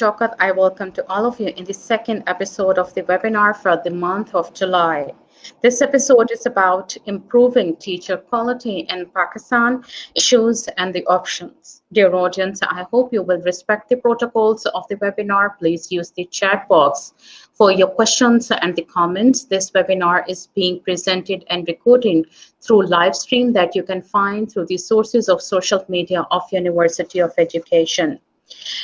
Shaukat. I welcome to all of you in the second episode of the webinar for the month of July. This episode is about improving teacher quality in Pakistan, issues and the options. Dear audience, I hope you will respect the protocols of the webinar. Please use the chat box for your questions and the comments. This webinar is being presented and recorded through live stream that you can find through the sources of social media of University of Education.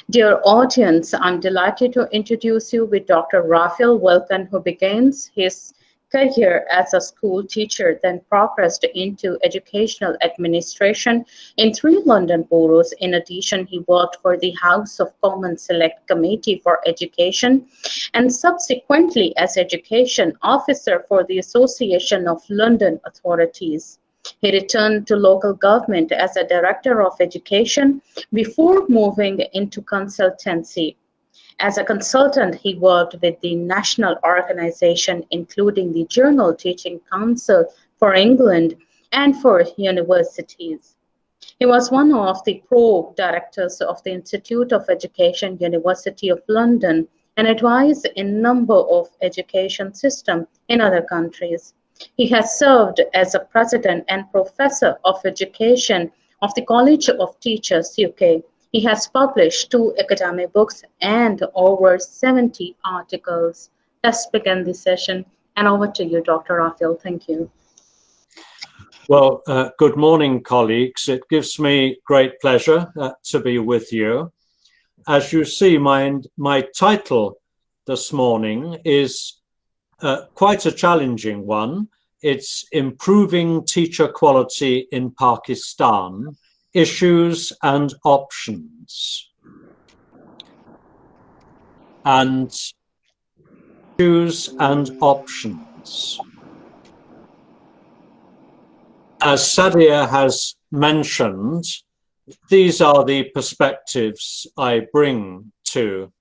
Dear audience, I'm delighted to introduce you with Dr. Raphael Wilkin, who begins his career as a school teacher, then progressed into educational administration in 3 London boroughs. In addition, he worked for the House of Commons Select Committee for Education and subsequently as education officer for the Association of London Authorities. He returned to local government as a director of education before moving into consultancy. As a consultant, he worked with the national organization, including the Journal Teaching Council for England and for universities. He was one of the pro-directors of the Institute of Education, University of London, and advised a number of education systems in other countries. He has served as a president and professor of education of the College of Teachers, UK. He has published 2 academic books and over 70 articles. Let's begin the session. And over to you, Dr. Raphael. Thank you. Well, good morning, colleagues. It gives me great pleasure to be with you. As you see, my title this morning is quite a challenging one. It's Improving Teacher Quality in Pakistan, Issues and Options. And issues and options. As Sadia has mentioned, these are the perspectives I bring to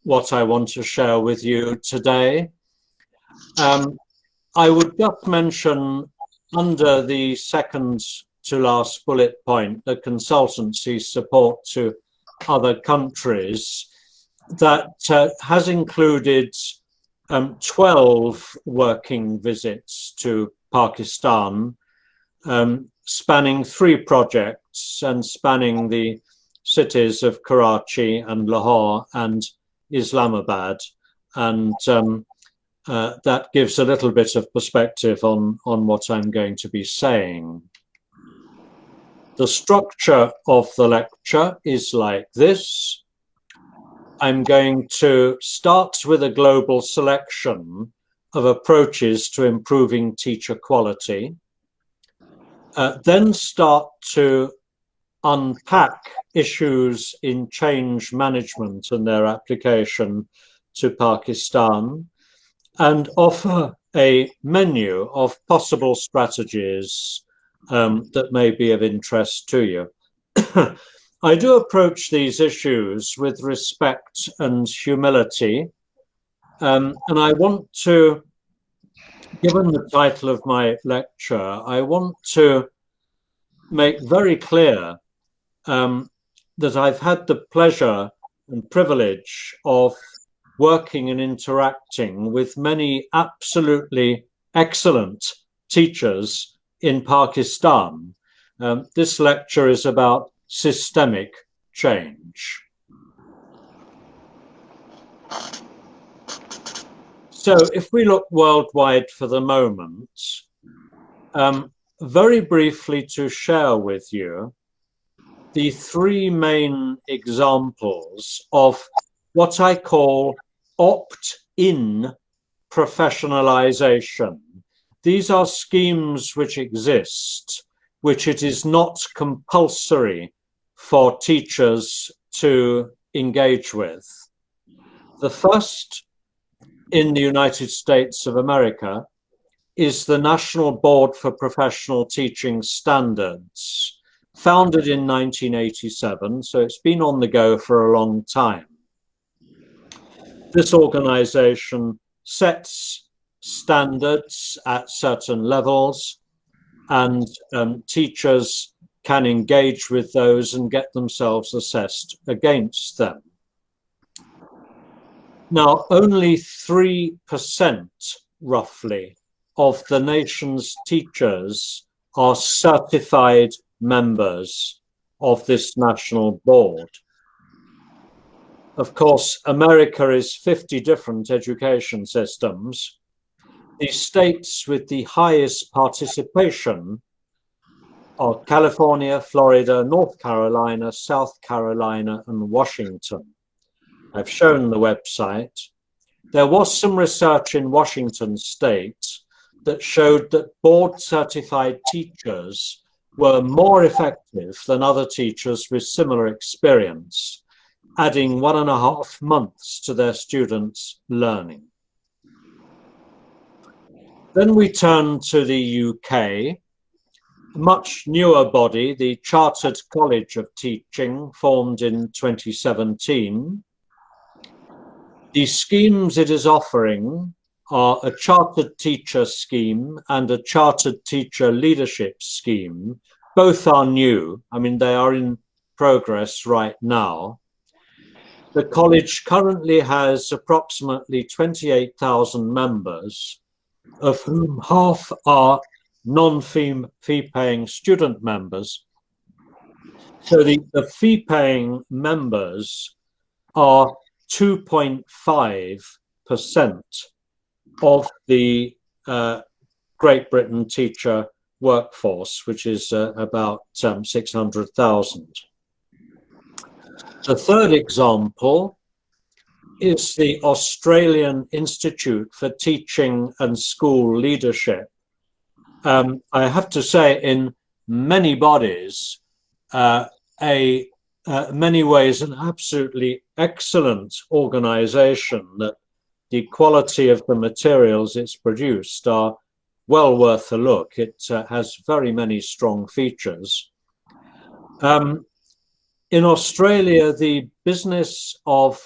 what I want to share with you today. I would just mention under the second to last bullet point, the consultancy support to other countries, that has included 12 working visits to Pakistan, spanning 3 projects and spanning the cities of Karachi and Lahore and Islamabad. And that gives a little bit of perspective on what I'm going to be saying. The structure of the lecture is like this. I'm going to start with a global selection of approaches to improving teacher quality, then start to unpack issues in change management and their application to Pakistan, and offer a menu of possible strategies that may be of interest to you. I do approach these issues with respect and humility, and I want to, given the title of my lecture, I want to make very clear that I've had the pleasure and privilege of working and interacting with many absolutely excellent teachers in Pakistan. This lecture is about systemic change. So if we look worldwide for the moment, very briefly to share with you the 3 main examples of what I call opt-in professionalization. These are schemes which exist, which it is not compulsory for teachers to engage with. The first, in the United States of America, is the National Board for Professional Teaching Standards, founded in 1987, so it's been on the go for a long time. This organization sets standards at certain levels, and teachers can engage with those and get themselves assessed against them. Now, only 3% roughly of the nation's teachers are certified members of this national board. Of course, America is 50 different education systems. The states with the highest participation are California, Florida, North Carolina, South Carolina, and Washington. I've shown the website. There was some research in Washington state that showed that board certified teachers were more effective than other teachers with similar experience, adding 1.5 months to their students' learning. Then we turn to the UK, a much newer body, the Chartered College of Teaching, formed in 2017. The schemes it is offering are a chartered teacher scheme and a chartered teacher leadership scheme. Both are new. I mean, they are in progress right now. The college currently has approximately 28,000 members, of whom half are non-fee-paying student members. So the fee-paying members are 2.5% of the Great Britain teacher workforce, which is about 600,000. The third example is the Australian Institute for Teaching and School Leadership. I have to say, in many bodies, many ways, an absolutely excellent organization that the quality of the materials it's produced are well worth a look. It has very many strong features. In Australia, the business of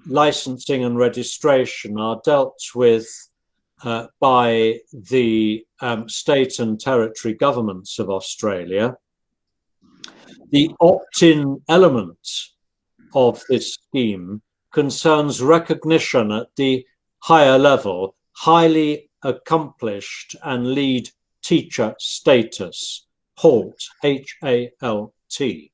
licensing and registration are dealt with by the state and territory governments of Australia. The opt-in element of this scheme concerns recognition at the higher level, highly accomplished and lead teacher status, HALT, H-A-L-T.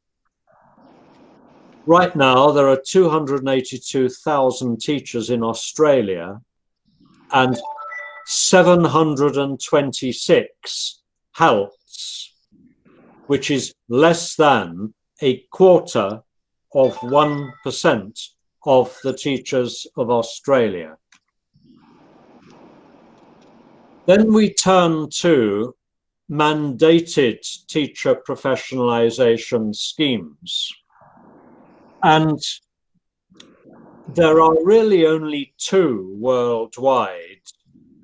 Right now, there are 282,000 teachers in Australia and 726 HALTs, which is less than a quarter of 1% of the teachers of Australia. Then we turn to mandated teacher professionalization schemes. And there are really only 2 worldwide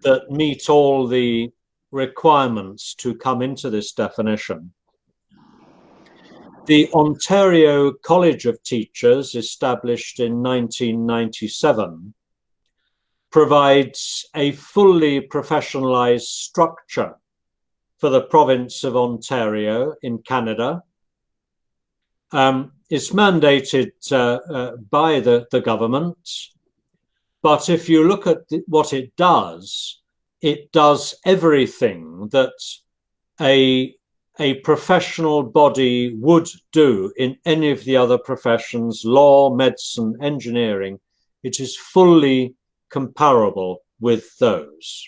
that meet all the requirements to come into this definition. The Ontario College of Teachers, established in 1997, provides a fully professionalized structure for the province of Ontario in Canada. It's mandated by the government, but if you look at what it does everything that a professional body would do in any of the other professions, law, medicine, engineering. It is fully comparable with those.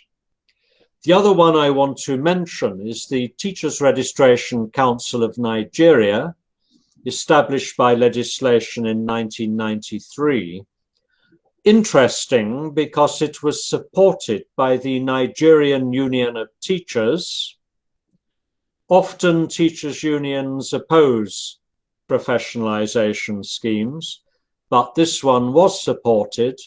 The other one I want to mention is the Teachers Registration Council of Nigeria, established by legislation in 1993. Interesting because it was supported by the Nigerian Union of Teachers. Often teachers' unions oppose professionalization schemes, but this one was supported,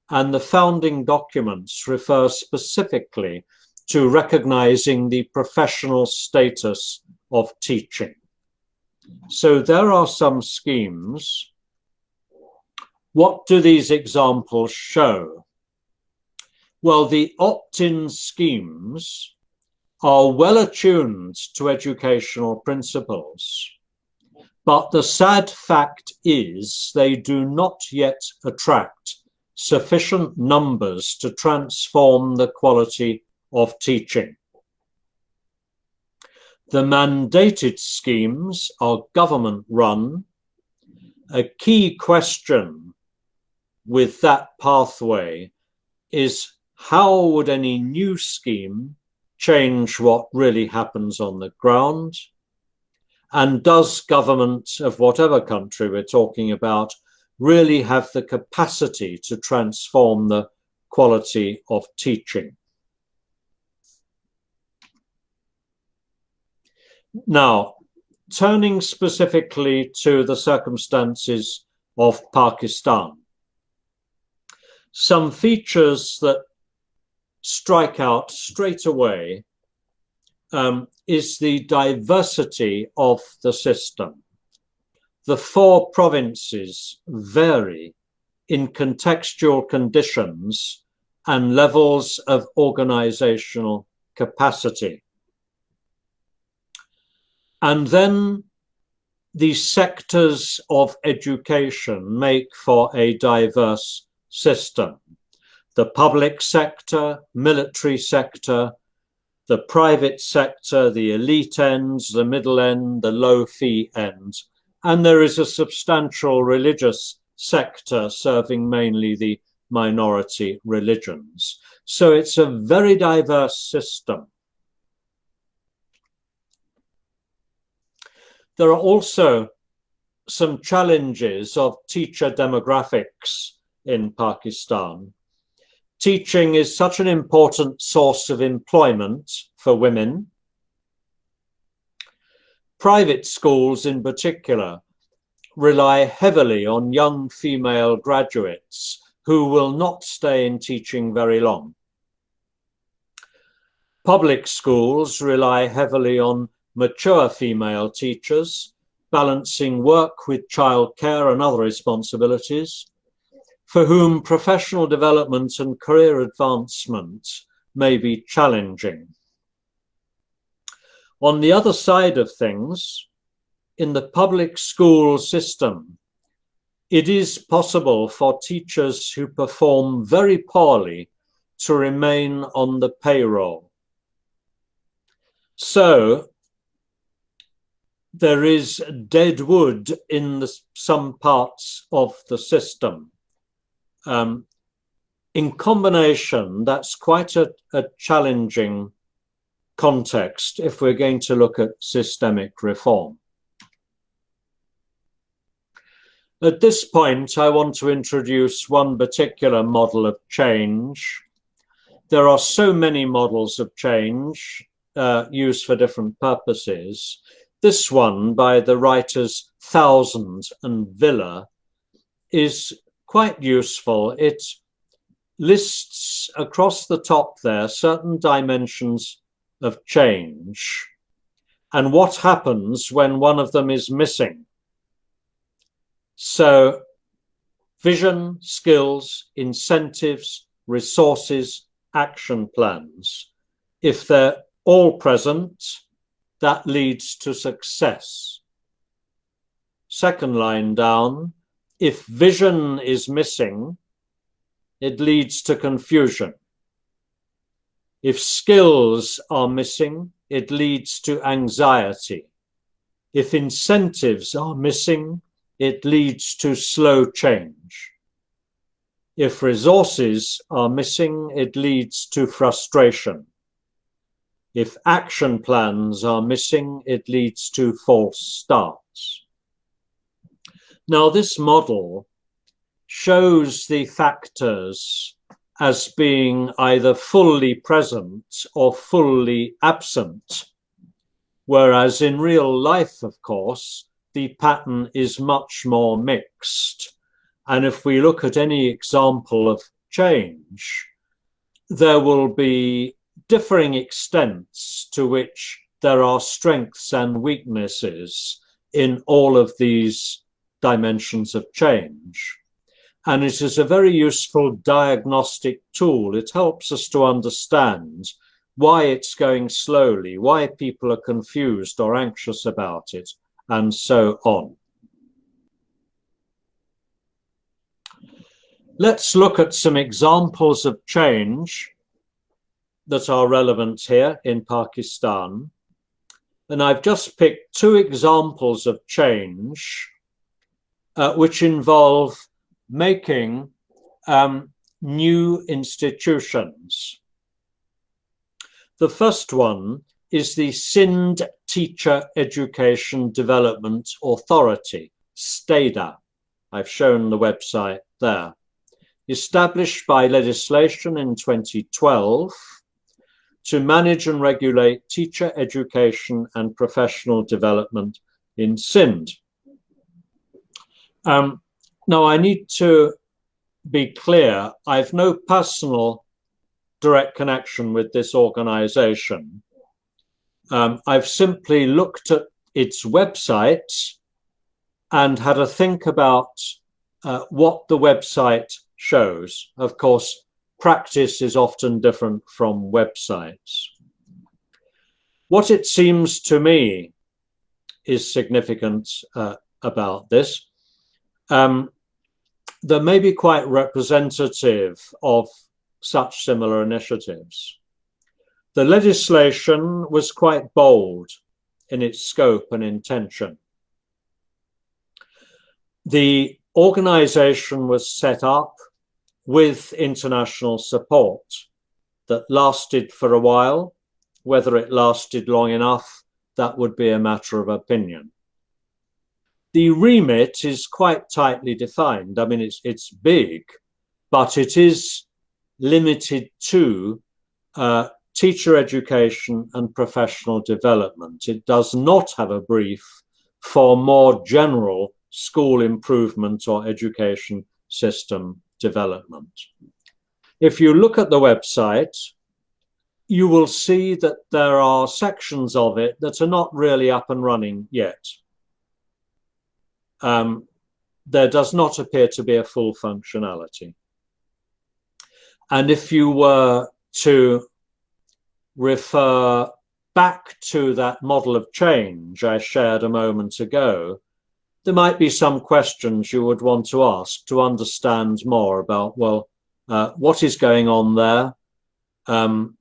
and the founding documents refer specifically to recognizing the professional status of teaching. So there are some schemes. What do these examples show? Well, the opt-in schemes are well attuned to educational principles, but the sad fact is they do not yet attract sufficient numbers to transform the quality of teaching. The mandated schemes are government-run. A key question with that pathway is, how would any new scheme change what really happens on the ground? And does government of whatever country we're talking about really have the capacity to transform the quality of teaching? Now, turning specifically to the circumstances of Pakistan, some features that strike out straight away is the diversity of the system. The 4 provinces vary in contextual conditions and levels of organizational capacity. And then the sectors of education make for a diverse system. The public sector, military sector, the private sector, the elite ends, the middle end, the low fee ends. And there is a substantial religious sector serving mainly the minority religions. So it's a very diverse system. There are also some challenges of teacher demographics in Pakistan. Teaching is such an important source of employment for women. Private schools in particular rely heavily on young female graduates who will not stay in teaching very long. Public schools rely heavily on mature female teachers, balancing work with childcare and other responsibilities, for whom professional development and career advancement may be challenging. On the other side of things, in the public school system, it is possible for teachers who perform very poorly to remain on the payroll. So there is dead wood in some parts of the system. In combination, that's quite a challenging context if we're going to look at systemic reform. At this point, I want to introduce one particular model of change. There are so many models of change used for different purposes. This one, by the writers Thousand and Villa, is quite useful. It lists across the top there certain dimensions of change and what happens when one of them is missing. So vision, skills, incentives, resources, action plans. If they're all present, that leads to success. Second line down, if vision is missing, it leads to confusion. If skills are missing, it leads to anxiety. If incentives are missing, it leads to slow change. If resources are missing, it leads to frustration. If action plans are missing, it leads to false starts. Now, this model shows the factors as being either fully present or fully absent, whereas in real life, of course, the pattern is much more mixed. And if we look at any example of change, there will be differing extents to which there are strengths and weaknesses in all of these dimensions of change. And it is a very useful diagnostic tool. It helps us to understand why it's going slowly, why people are confused or anxious about it, and so on. Let's look at some examples of change that are relevant here in Pakistan. And I've just picked two examples of change which involve making new institutions. The first one is the Sindh Teacher Education Development Authority, STEDA. I've shown the website there. Established by legislation in 2012 to manage and regulate teacher education and professional development in Sindh. Now, I need to be clear, I've no personal direct connection with this organization. I've simply looked at its website and had a think about what the website shows. Of course, practice is often different from websites. What it seems to me is significant about this, that may be quite representative of such similar initiatives. The legislation was quite bold in its scope and intention. The organization was set up with international support that lasted for a while. Whether it lasted long enough, that would be a matter of opinion. The remit is quite tightly defined. I mean, it's big, but it is limited to teacher education and professional development. It does not have a brief for more general school improvement or education system development. If you look at the website, you will see that there are sections of it that are not really up and running yet. There does not appear to be a full functionality. And if you were to refer back to that model of change I shared a moment ago, there might be some questions you would want to ask to understand more about, well, what is going on there? And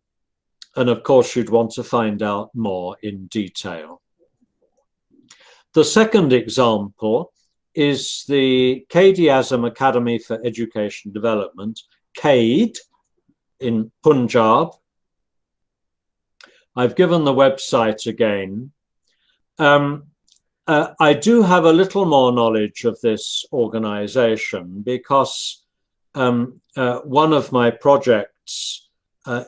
of course, you'd want to find out more in detail. The second example is the Quaid Azam Academy for Education Development, Quaid, in Punjab. I've given the website again. I do have a little more knowledge of this organization because one of my projects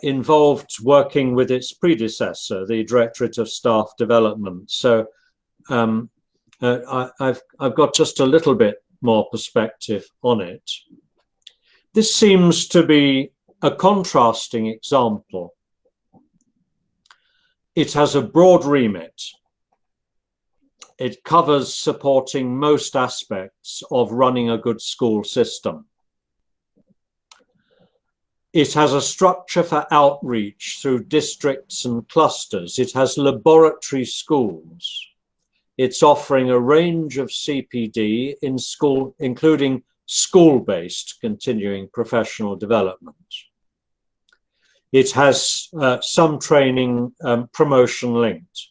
involved working with its predecessor, the Directorate of Staff Development. So I've got just a little bit more perspective on it. This seems to be a contrasting example. It has a broad remit. It covers supporting most aspects of running a good school system. It has a structure for outreach through districts and clusters. It has laboratory schools. It's offering a range of CPD in school, including school-based continuing professional development. It has some training promotion linked.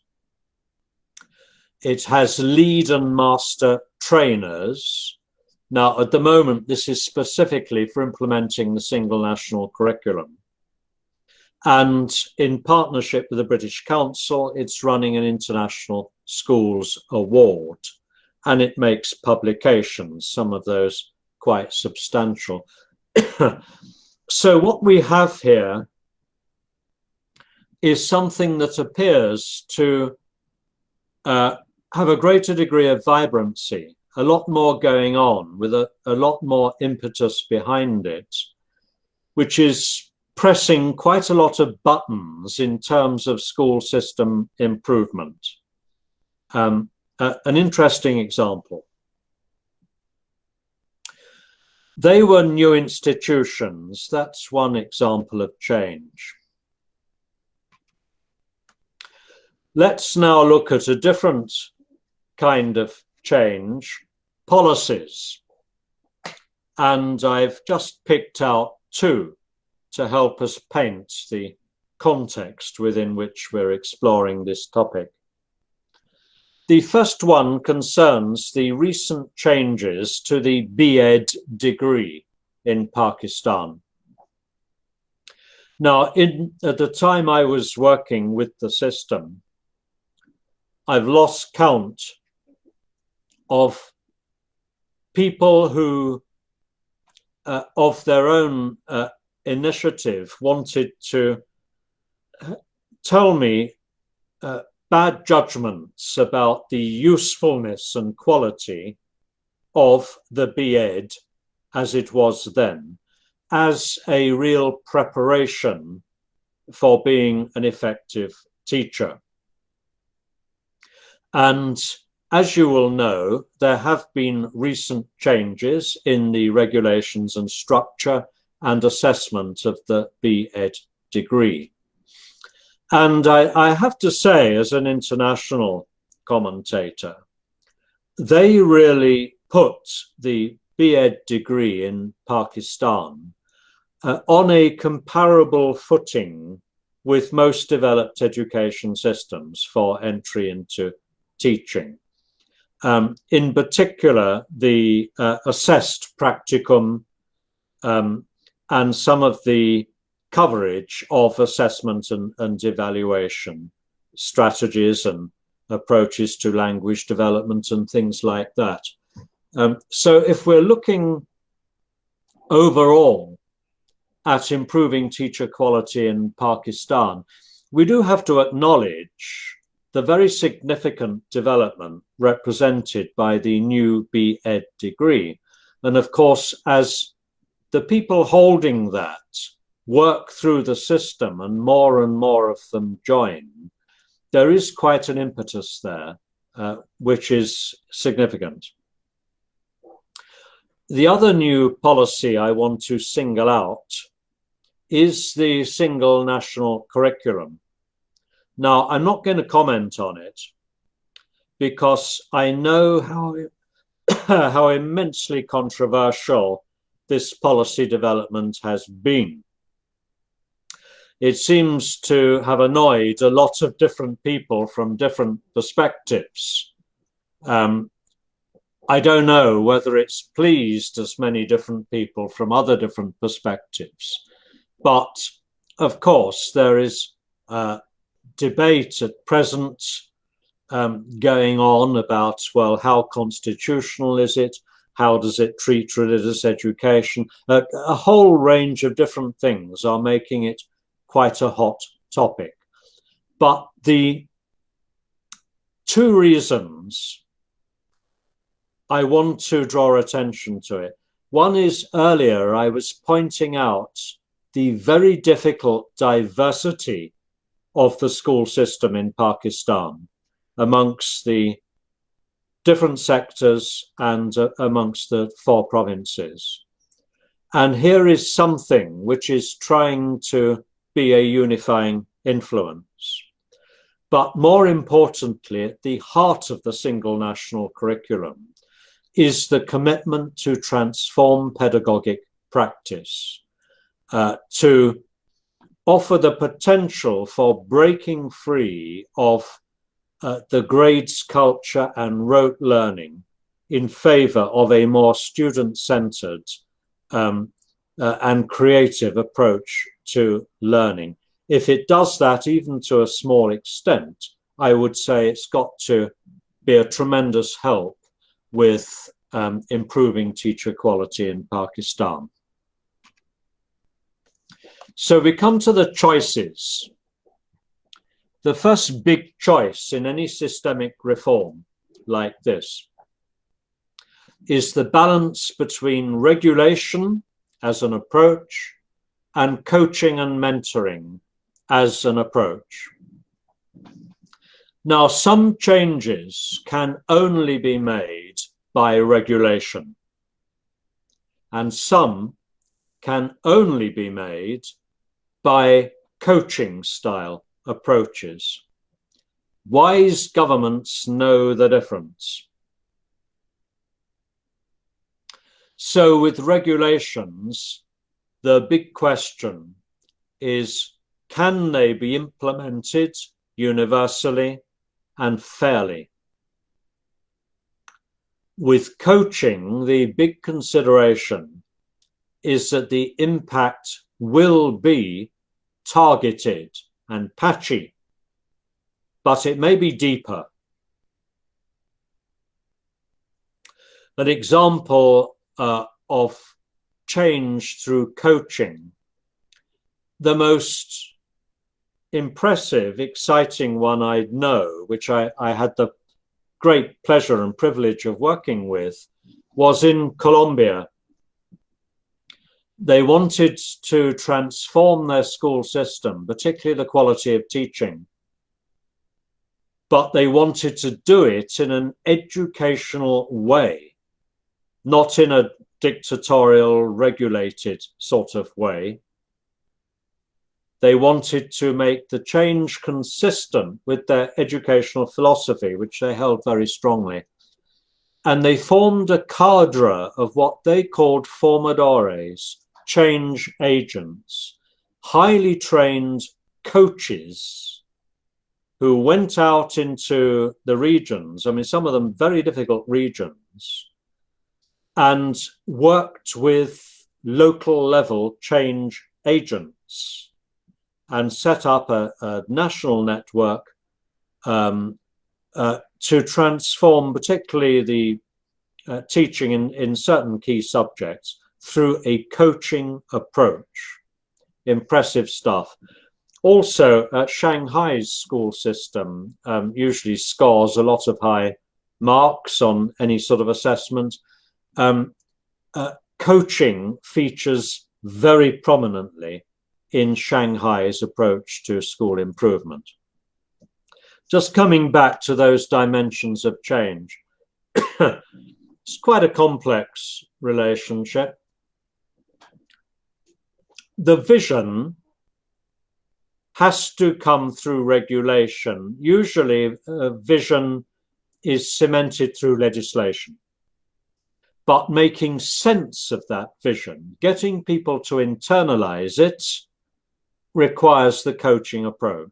It has lead and master trainers. Now, at the moment, this is specifically for implementing the single national curriculum. And in partnership with the British Council, it's running an International Schools Award, and it makes publications, some of those quite substantial. So what we have here is something that appears to have a greater degree of vibrancy, a lot more going on with a lot more impetus behind it, which is pressing quite a lot of buttons in terms of school system improvement. An interesting example. They were new institutions. That's one example of change. Let's now look at a different kind of change, policies. and I've just picked out two to help us paint the context within which we're exploring this topic. The first one concerns the recent changes to the B.Ed degree in Pakistan. Now, at the time I was working with the system, I've lost count of people who, of their own initiative, wanted to tell me bad judgments about the usefulness and quality of the B.Ed as it was then, as a real preparation for being an effective teacher. And as you will know, there have been recent changes in the regulations and structure and assessment of the B.Ed degree. And I have to say, as an international commentator, they really put the B.Ed degree in Pakistan on a comparable footing with most developed education systems for entry into teaching. In particular, the assessed practicum and some of the coverage of assessment and evaluation strategies and approaches to language development and things like that. So if we're looking overall at improving teacher quality in Pakistan, we do have to acknowledge the very significant development represented by the new B.Ed degree. And of course, as the people holding that work through the system and more of them join, there is quite an impetus there, which is significant. The other new policy I want to single out is the single national curriculum. Now, I'm not going to comment on it because I know how immensely controversial this policy development has been. It seems to have annoyed a lot of different people from different perspectives. I don't know whether it's pleased as many different people from other different perspectives, but of course there is debate at present going on about, well, how constitutional is it? How does it treat religious education? A whole range of different things are making it quite a hot topic. But the two reasons I want to draw attention to it. One is, earlier I was pointing out the very difficult diversity of the school system in Pakistan amongst the different sectors and amongst the 4 provinces. And here is something which is trying to be a unifying influence. But more importantly, at the heart of the single national curriculum is the commitment to transform pedagogic practice, to offer the potential for breaking free of the grades culture and rote learning in favor of a more student-centered and creative approach to learning. If it does that, even to a small extent, I would say it's got to be a tremendous help with improving teacher quality in Pakistan. So we come to the choices. The first big choice in any systemic reform like this is the balance between regulation as an approach and coaching and mentoring as an approach. Now, some changes can only be made by regulation, and some can only be made by coaching style approaches. Wise governments know the difference. So with regulations, the big question is, can they be implemented universally and fairly? With coaching, the big consideration is that the impact will be targeted and patchy, but it may be deeper. An example of change through coaching, the most impressive, exciting one I know, which I had the great pleasure and privilege of working with, was in Colombia. They wanted to transform their school system, particularly the quality of teaching, but they wanted to do it in an educational way, not in a dictatorial, regulated sort of way. They wanted to make the change consistent with their educational philosophy, which they held very strongly. And they formed a cadre of what they called formadores, change agents, highly trained coaches who went out into the regions, I mean, some of them very difficult regions, and worked with local level change agents and set up a national network to transform particularly the teaching in certain key subjects through a coaching approach. Impressive stuff. Also, Shanghai's school system usually scores a lot of high marks on any sort of assessment. Coaching features very prominently in Shanghai's approach to school improvement. Just coming back to those dimensions of change, it's quite a complex relationship. The vision has to come through regulation. Usually, vision is cemented through legislation. But making sense of that vision, getting people to internalize it, requires the coaching approach.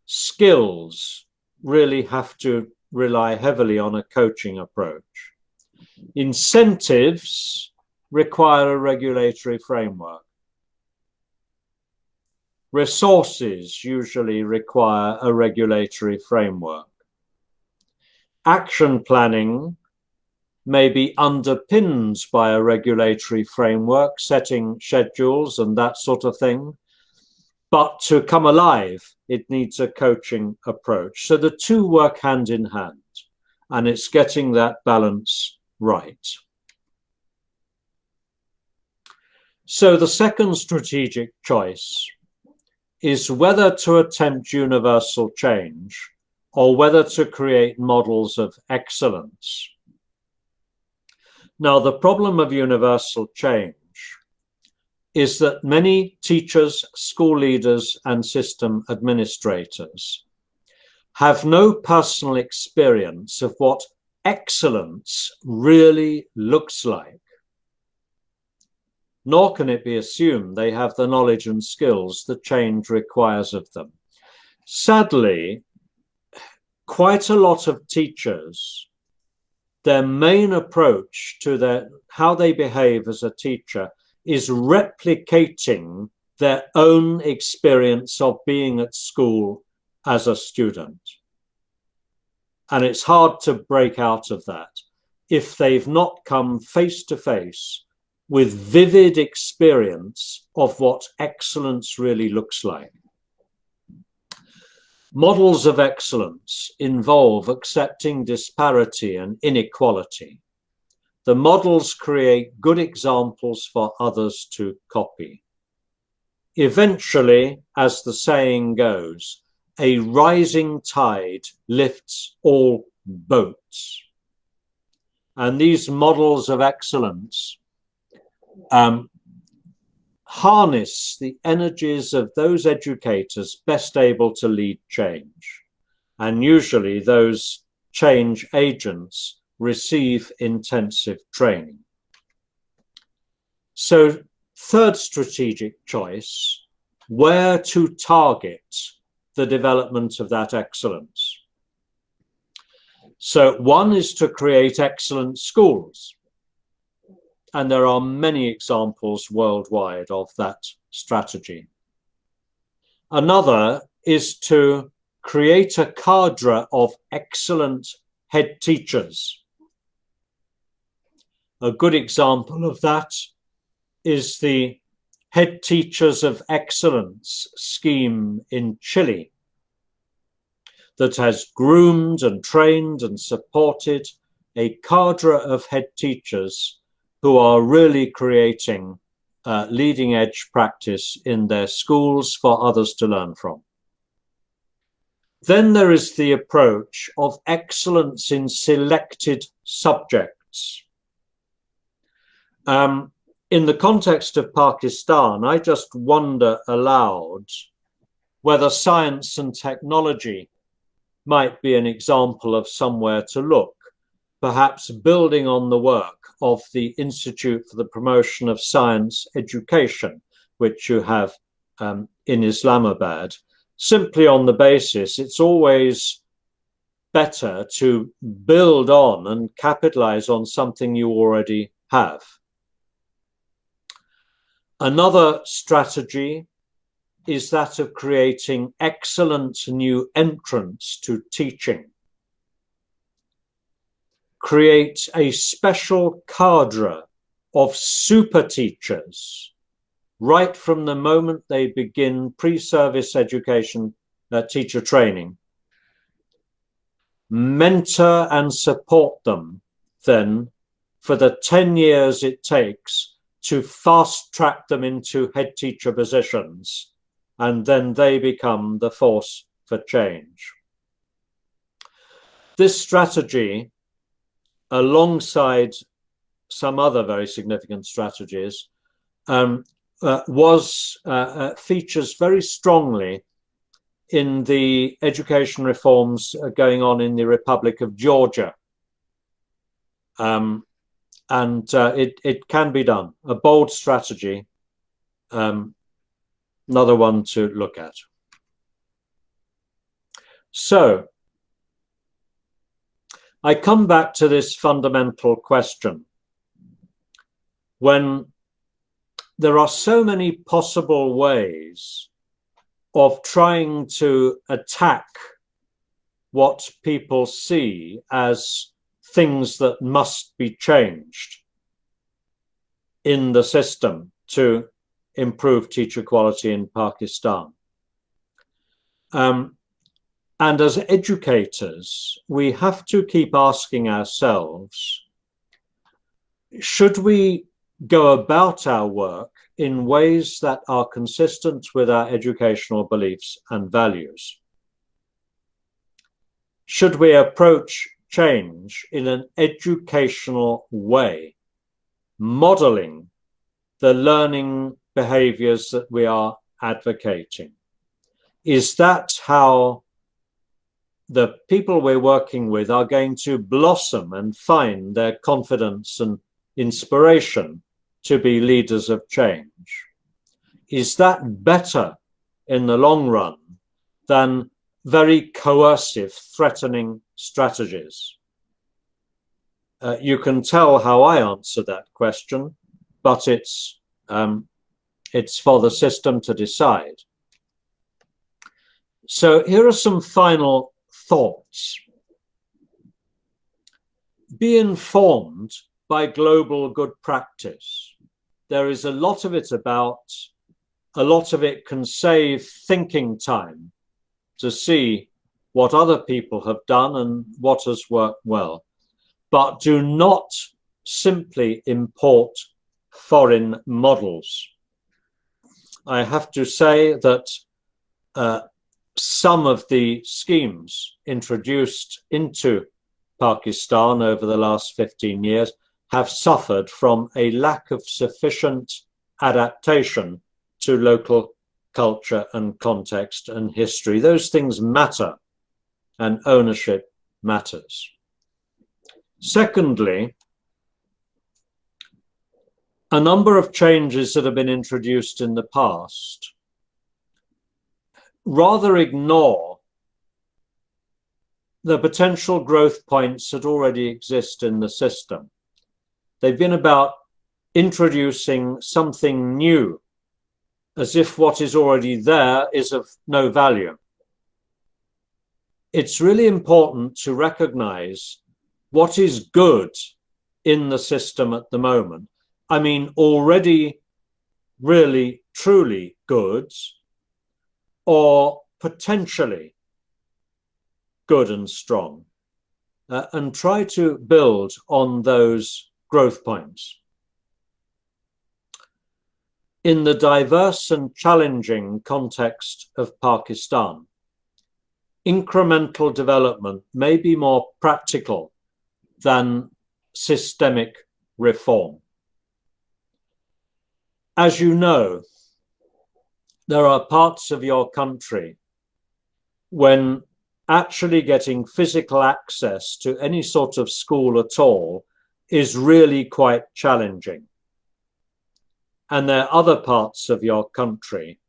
Skills really have to rely heavily on a coaching approach. Incentives require a regulatory framework. Resources usually require a regulatory framework. Action planning may be underpinned by a regulatory framework, setting schedules and that sort of thing. But to come alive, it needs a coaching approach. So the two work hand in hand, and it's getting that balance right. So the second strategic choice is whether to attempt universal change or whether to create models of excellence. Now, the problem of universal change is that many teachers, school leaders, and system administrators have no personal experience of what excellence really looks like. Nor can it be assumed they have the knowledge and skills that change requires of them. Sadly, quite a lot of teachers, their main approach to how they behave as a teacher is replicating their own experience of being at school as a student. And it's hard to break out of that if they've not come face to face with vivid experience of what excellence really looks like. Models of excellence involve accepting disparity and inequality. The models create good examples for others to copy. Eventually, as the saying goes, a rising tide lifts all boats. And these models of excellence harness the energies of those educators best able to lead change. And usually those change agents receive intensive training. So, third strategic choice, where to target the development of that excellence. So one is to create excellent schools. And there are many examples worldwide of that strategy. Another is to create a cadre of excellent head teachers. A good example of that is the Head Teachers of Excellence scheme in Chile, that has groomed and trained and supported a cadre of head teachers who are really creating leading edge practice in their schools for others to learn from. Then there is the approach of excellence in selected subjects. In the context of Pakistan, I just wonder aloud whether science and technology might be an example of somewhere to look, perhaps building on the work of the Institute for the Promotion of Science Education, which you have in Islamabad, simply on the basis it's always better to build on and capitalize on something you already have. Another strategy is that of creating excellent new entrants to teaching. Create a special cadre of super teachers right from the moment they begin pre-service education teacher training. Mentor and support them then for the 10 years it takes to fast track them into head teacher positions, and then they become the force for change. This strategy, alongside some other very significant strategies, features very strongly in the education reforms going on in the Republic of Georgia. It can be done. A bold strategy, another one to look at. So, I come back to this fundamental question. When there are so many possible ways of trying to attack what people see as things that must be changed in the system to improve teacher quality in Pakistan. And as educators, we have to keep asking ourselves, should we go about our work in ways that are consistent with our educational beliefs and values? Should we approach change in an educational way, modeling the learning behaviors that we are advocating? Is that how the people we're working with are going to blossom and find their confidence and inspiration to be leaders of change? Is that better in the long run than very coercive, threatening strategies? You can tell how I answer that question, but it's for the system to decide. So here are some final thoughts. Be informed by global good practice. There is a lot of it about, a lot of it can save thinking time to see what other people have done and what has worked well. But do not simply import foreign models. I have to say that some of the schemes introduced into Pakistan over the last 15 years have suffered from a lack of sufficient adaptation to local culture and context and history. Those things matter, and ownership matters. Secondly, a number of changes that have been introduced in the past rather ignore the potential growth points that already exist in the system. They've been about introducing something new, as if what is already there is of no value. It's really important to recognize what is good in the system at the moment. I mean, already really, truly good, or potentially good and strong, and try to build on those growth points. In the diverse and challenging context of Pakistan, incremental development may be more practical than systemic reform. As you know, there are parts of your country when actually getting physical access to any sort of school at all is really quite challenging. And there are other parts of your country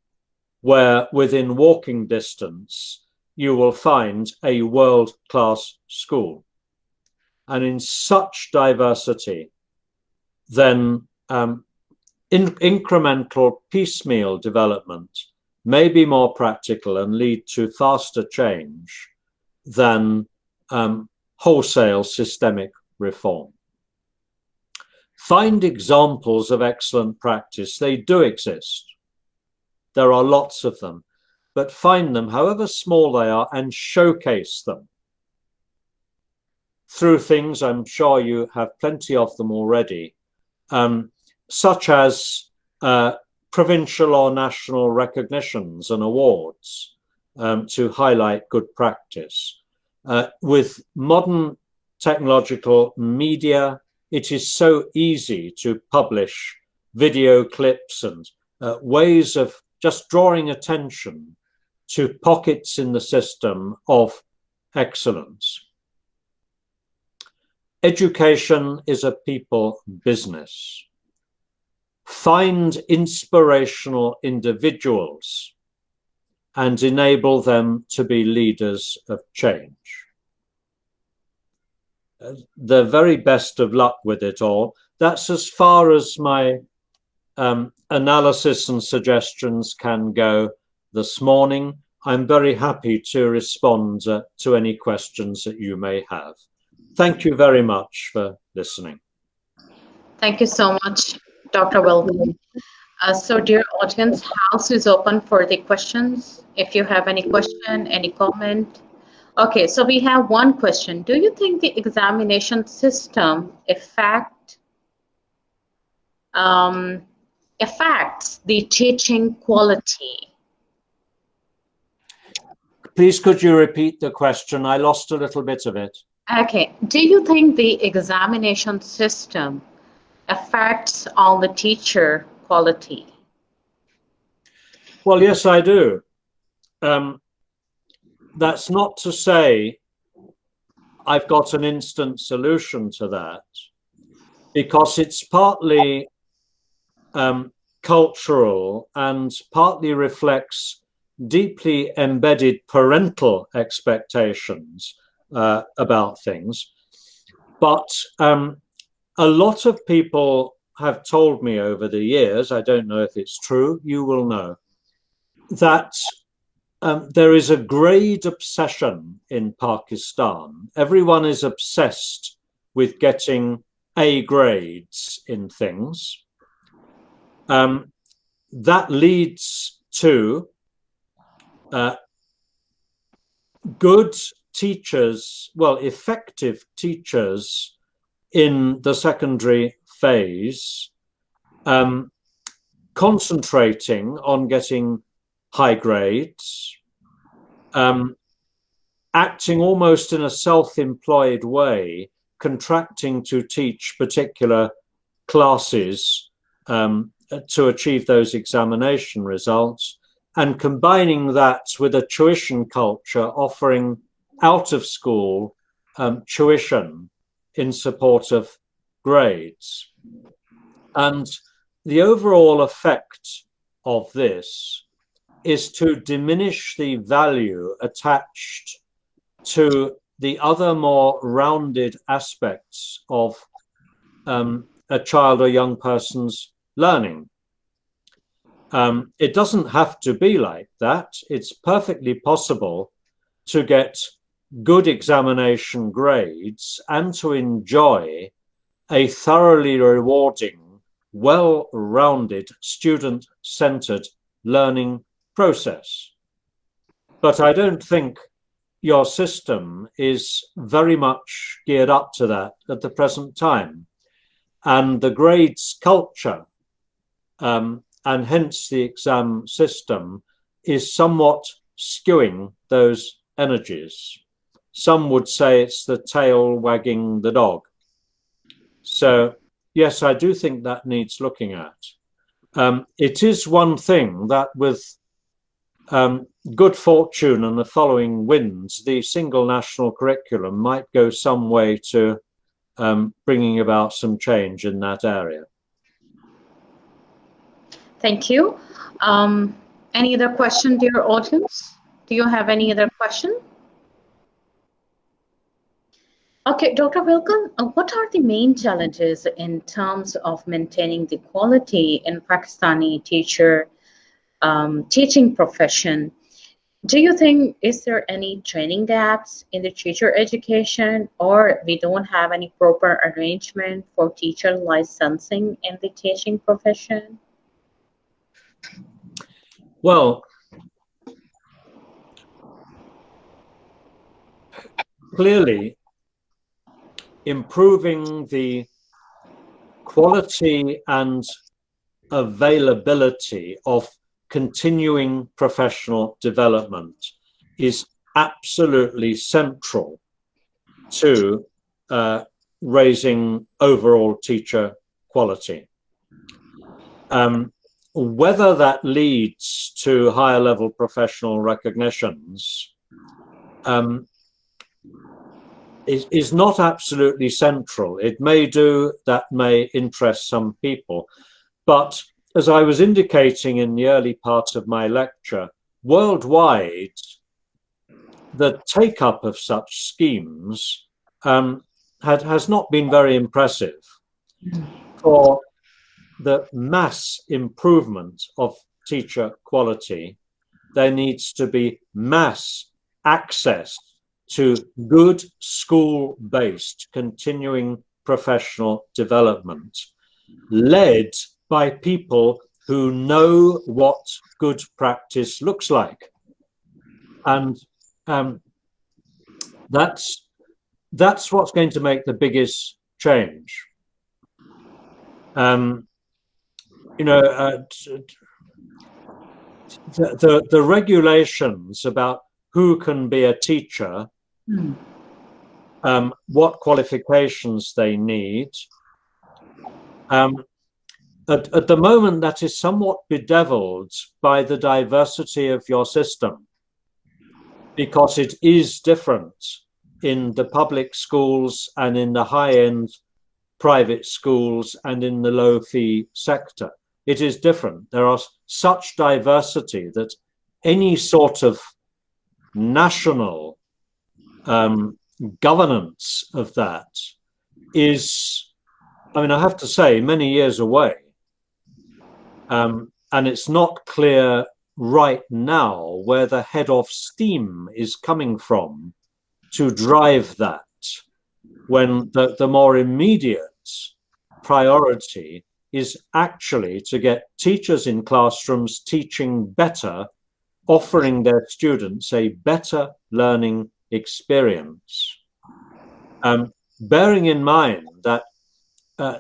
where within walking distance, you will find a world-class school. And in such diversity, then incremental piecemeal development may be more practical and lead to faster change than wholesale systemic reform. Find examples of excellent practice. They do exist. There are lots of them, but find them, however small they are, and showcase them through things, I'm sure you have plenty of them already, such as provincial or national recognitions and awards to highlight good practice. With modern technological media, it is so easy to publish video clips and ways of just drawing attention to pockets in the system of excellence. Education is a people business. Find inspirational individuals and enable them to be leaders of change. The very best of luck with it all. That's as far as my analysis and suggestions can go this morning. I'm very happy to respond to any questions that you may have. Thank you very much for listening. Thank you so much, Dr. Wilson. So dear audience, house is open for the questions. If you have any question, any comment. Okay, so we have one question. Do you think the examination system affects the teaching quality? Please, could you repeat the question? I lost a little bit of it. Okay, do you think the examination system affects on the teacher quality? Well, yes, I do. That's not to say I've got an instant solution to that, because it's partly cultural and partly reflects deeply embedded parental expectations about things. But a lot of people have told me over the years, I don't know if it's true, you will know, that there is a grade obsession in Pakistan. Everyone is obsessed with getting A grades in things. That leads to good teachers, well, effective teachers in the secondary phase, concentrating on getting high grades, acting almost in a self-employed way, contracting to teach particular classes to achieve those examination results, and combining that with a tuition culture offering out of school tuition in support of grades. And the overall effect of this is to diminish the value attached to the other more rounded aspects of a child or young person's learning. It doesn't have to be like that. It's perfectly possible to get good examination grades and to enjoy a thoroughly rewarding, well-rounded, student-centered learning process. But I don't think your system is very much geared up to that at the present time. And the grades culture, and hence the exam system, is somewhat skewing those energies. Some would say it's the tail wagging the dog. So, yes, I do think that needs looking at. It is one thing that with good fortune and the following winds, the single national curriculum might go some way to bringing about some change in that area. Thank you. Any other question, dear audience? Do you have any other question? Okay, Dr. Wilkin, what are the main challenges in terms of maintaining the quality in Pakistani teaching profession? Do you think, is there any training gaps in the teacher education, or we don't have any proper arrangement for teacher licensing in the teaching profession? Well, clearly, improving the quality and availability of continuing professional development is absolutely central to raising overall teacher quality. Whether that leads to higher level professional recognitions is not absolutely central. It may do, that may interest some people. But as I was indicating in the early part of my lecture, worldwide, the take-up of such schemes has not been very impressive. For the mass improvement of teacher quality, there needs to be mass access to good school-based continuing professional development, led by people who know what good practice looks like. And that's what's going to make the biggest change. The regulations about who can be a teacher, what qualifications they need. At the moment, that is somewhat bedeviled by the diversity of your system, because it is different in the public schools and in the high-end private schools and in the low-fee sector. It is different. There are such diversity that any sort of national governance of that is, I mean, I have to say, many years away. And it's not clear right now where the head of steam is coming from to drive that, when the more immediate priority is actually to get teachers in classrooms teaching better, offering their students a better learning experience. Bearing in mind that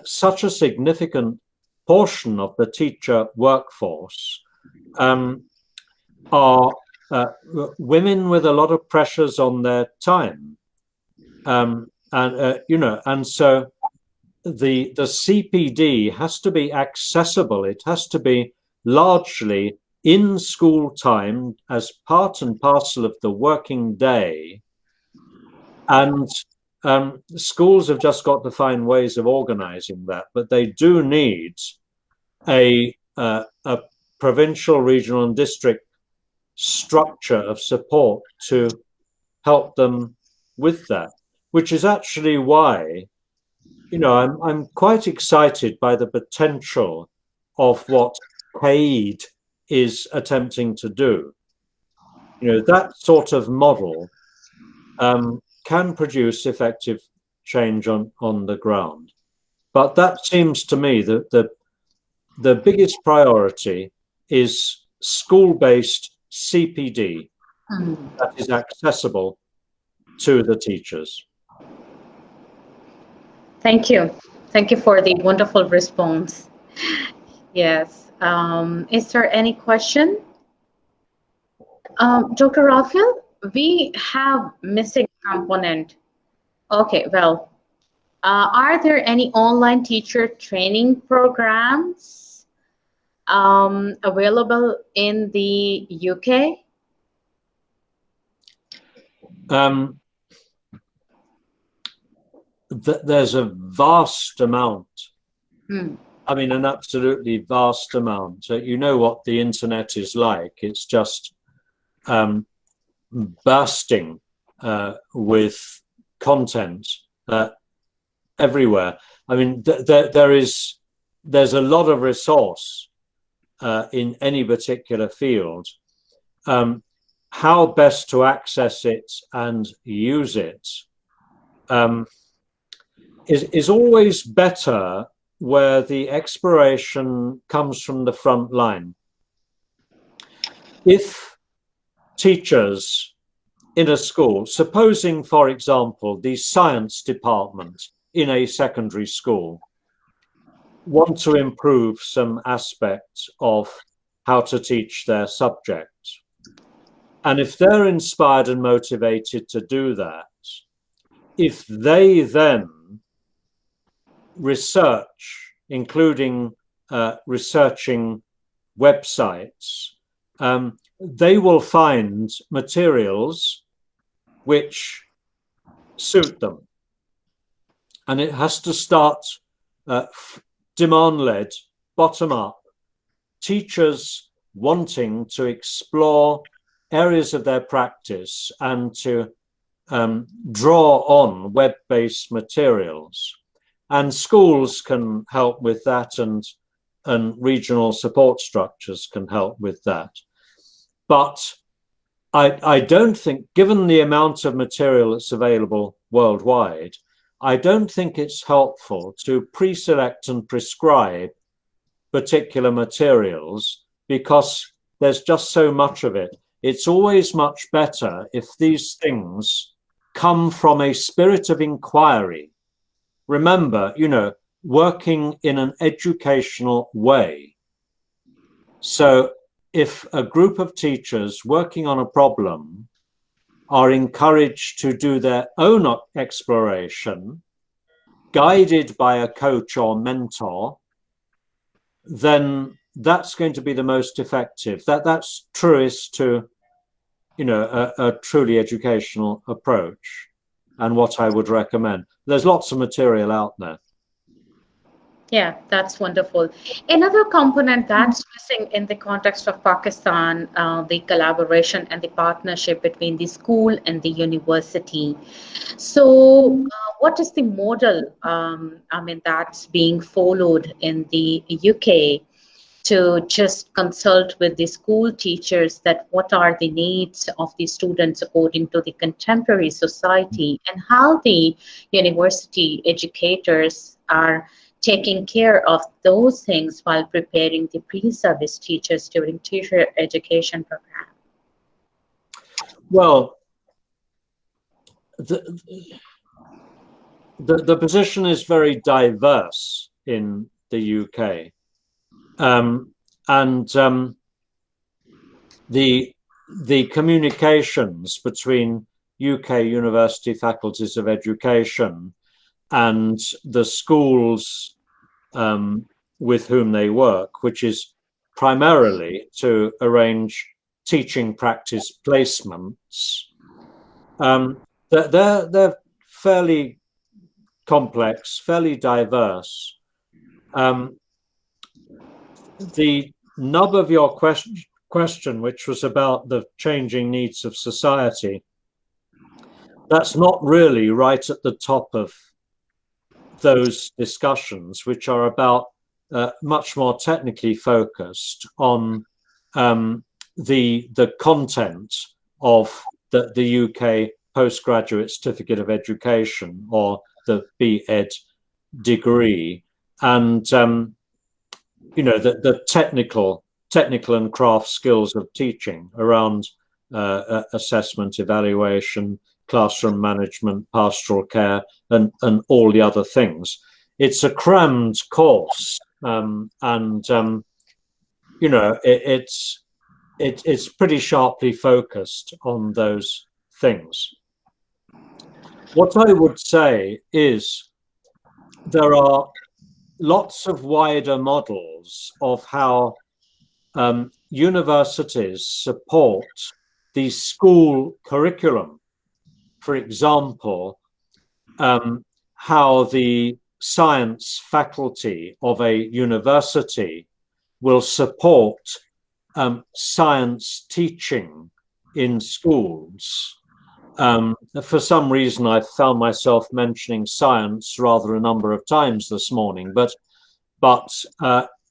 such a significant portion of the teacher workforce are women with a lot of pressures on their time, and so the CPD has to be accessible. It has to be largely in school time as part and parcel of the working day, and schools have just got to find ways of organizing that, but they do need a provincial, regional, and district structure of support to help them with that, which is actually why, I'm quite excited by the potential of what CAID is attempting to do. That sort of model can produce effective change on the ground. But that seems to me that the biggest priority is school-based CPD that is accessible to the teachers. Thank you. Thank you for the wonderful response. Yes. Is there any question? Dr. Raphael, we have missing component. Okay, well, are there any online teacher training programs available in the UK? There's a vast amount. Hmm. I mean, an absolutely vast amount. You know what the internet is like. It's just bursting with content everywhere. I mean, there's a lot of resource in any particular field. How best to access it and use it is always better where the exploration comes from the front line. If teachers in a school, supposing, for example, the science department in a secondary school want to improve some aspects of how to teach their subject, and if they're inspired and motivated to do that, if they then research, including researching websites, they will find materials which suit them. And it has to start demand-led, bottom-up, teachers wanting to explore areas of their practice and to draw on web-based materials. And schools can help with that, and regional support structures can help with that. But I don't think, given the amount of material that's available worldwide, I don't think it's helpful to pre-select and prescribe particular materials because there's just so much of it. It's always much better if these things come from a spirit of inquiry. Remember, working in an educational way. So if a group of teachers working on a problem are encouraged to do their own exploration, guided by a coach or mentor, then that's going to be the most effective. That's truest to, a truly educational approach, and what I would recommend. There's lots of material out there. Yeah, that's wonderful. Another component that's missing in the context of Pakistan, the collaboration and the partnership between the school and the university. So, what is the model, that's being followed in the UK to just consult with the school teachers that what are the needs of the students according to the contemporary society, and how the university educators are taking care of those things while preparing the pre-service teachers during teacher education program? Well, the position is very diverse in the UK. The communications between UK university faculties of education and the schools with whom they work, which is primarily to arrange teaching practice placements, they're fairly complex, fairly diverse. the nub of your question, which was about the changing needs of society, that's not really right at the top of those discussions, which are about much more technically focused on the content of the UK postgraduate certificate of education, or the BEd degree, and the technical and craft skills of teaching around assessment, evaluation, classroom management, pastoral care, and all the other things. It's a crammed course, it's pretty sharply focused on those things. What I would say is there are lots of wider models of how universities support the school curriculum. For example, how the science faculty of a university will support science teaching in schools. For some reason, I found myself mentioning science rather a number of times this morning, but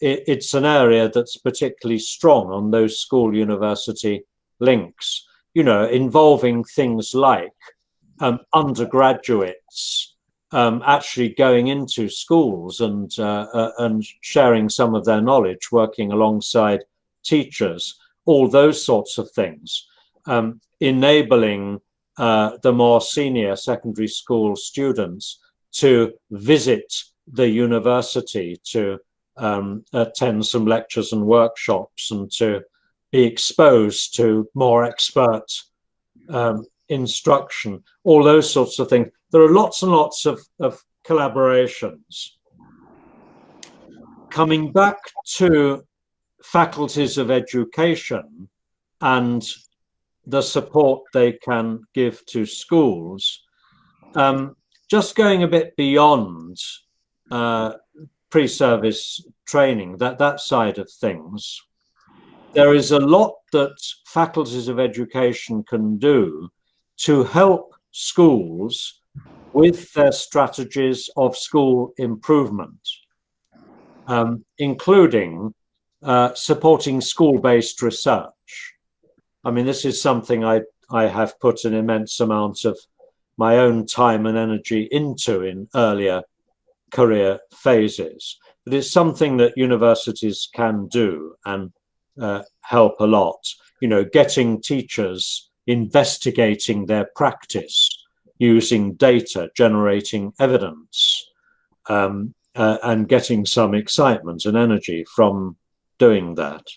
it's an area that's particularly strong on those school-university links, involving things like undergraduates actually going into schools and sharing some of their knowledge, working alongside teachers, all those sorts of things, enabling the more senior secondary school students to visit the university, to attend some lectures and workshops, and to be exposed to more expert instruction, all those sorts of things. There are lots and lots of collaborations. Coming back to faculties of education and the support they can give to schools, just going a bit beyond pre-service training, that side of things, there is a lot that faculties of education can do to help schools with their strategies of school improvement, including supporting school-based research. I mean, this is something I have put an immense amount of my own time and energy into in earlier career phases. But it's something that universities can do and help a lot. Getting teachers investigating their practice, using data, generating evidence, and getting some excitement and energy from doing that.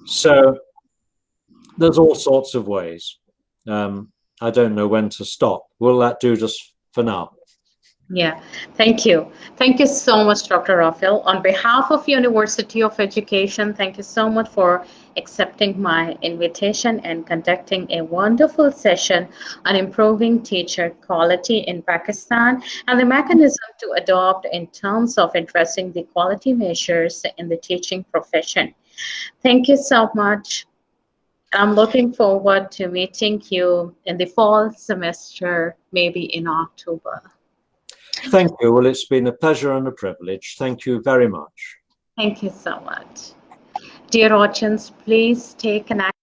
So there's all sorts of ways. I don't know when to stop. Will that do just for now? Yeah, thank you. Thank you so much, Dr. Raphael. On behalf of University of Education, thank you so much for accepting my invitation and conducting a wonderful session on improving teacher quality in Pakistan and the mechanism to adopt in terms of addressing the quality measures in the teaching profession. Thank you so much. I'm looking forward to meeting you in the fall semester, maybe in October. Thank you. Well, it's been a pleasure and a privilege. Thank you very much. Thank you so much. Dear audience, please stay connected.